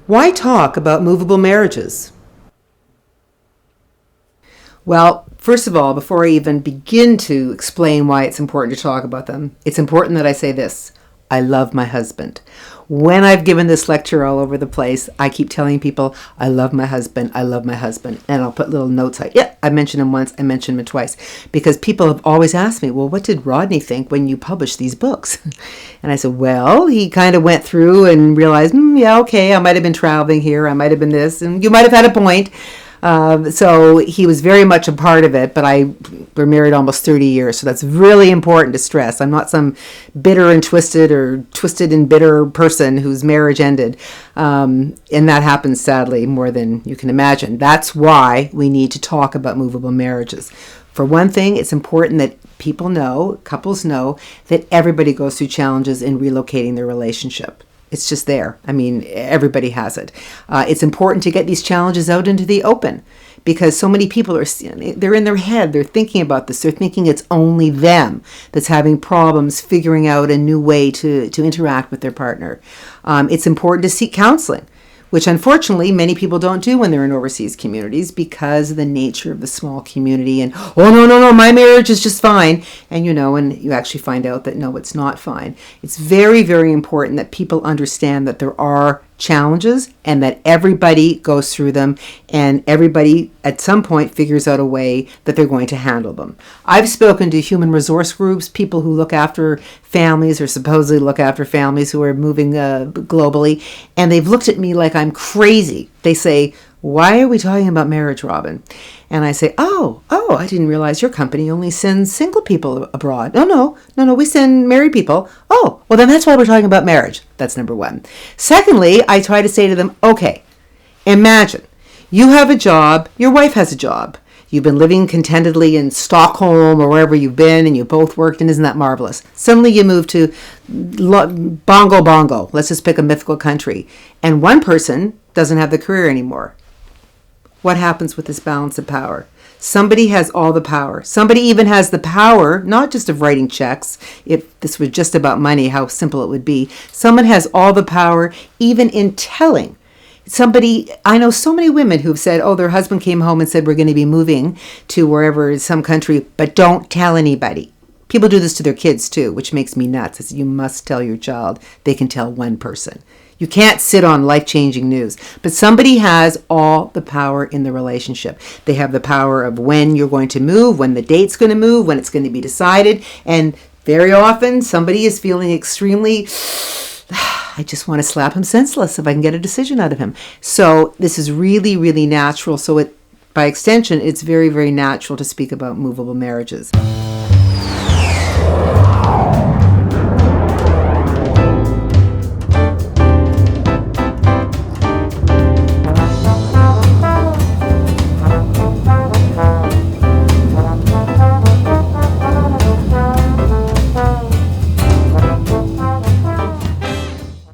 Why talk about movable marriages? Well, first of all, before I even begin to explain why it's important to talk about them, it's important that I say this. I love my husband. When I've given this lecture all over the place, I keep telling people, I love my husband, I love my husband. And I'll put little notes like, yeah, I mentioned him once, I mentioned him twice. Because people have always asked me, well, what did Rodney think when you published these books? And I said, well, he kind of went through and realized, yeah, okay, I might have been traveling here, I might have been this, and you might have had a point. So he was very much a part of it, but we're married almost 30 years, so that's really important to stress. I'm not some bitter and twisted or twisted and bitter person whose marriage ended, and that happens sadly more than you can imagine. That's why we need to talk about movable marriages. For one thing, it's important that people know, couples know, that everybody goes through challenges in relocating their relationship. It's just there. I mean, everybody has it. It's important to get these challenges out into the open because so many people they're in their head. They're thinking about this. They're thinking it's only them that's having problems figuring out a new way to interact with their partner. It's important to seek counseling, which unfortunately many people don't do when they're in overseas communities because of the nature of the small community and, oh, no, my marriage is just fine. And and you actually find out that no, it's not fine. It's very, very important that people understand that there are challenges and that everybody goes through them and everybody at some point figures out a way that they're going to handle them. I've spoken to human resource groups, people who look after families or supposedly look after families who are moving globally, and they've looked at me like I'm crazy. They say, why are we talking about marriage, Robin? And I say, oh, I didn't realize your company only sends single people abroad. No, we send married people. Oh, well then that's why we're talking about marriage. That's number one. Secondly, I try to say to them, okay, imagine you have a job, your wife has a job. You've been living contentedly in Stockholm or wherever you've been and you both worked, and isn't that marvelous? Suddenly you move to Bongo. Let's just pick a mythical country. And one person doesn't have the career anymore. What happens with this balance of power? Somebody has all the power. Somebody even has the power, not just of writing checks. If this was just about money, how simple it would be. Someone has all the power, even in telling. I know so many women who've said, oh, their husband came home and said, we're going to be moving to wherever, some country, but don't tell anybody. People do this to their kids too, which makes me nuts. I said, you must tell your child. They can tell one person. You can't sit on life-changing news. But somebody has all the power in the relationship. They have the power of when you're going to move, when the date's going to move, when it's going to be decided. And very often somebody is feeling extremely, I just want to slap him senseless if I can get a decision out of him. So this is really, really natural. So by extension, it's very, very natural to speak about movable marriages.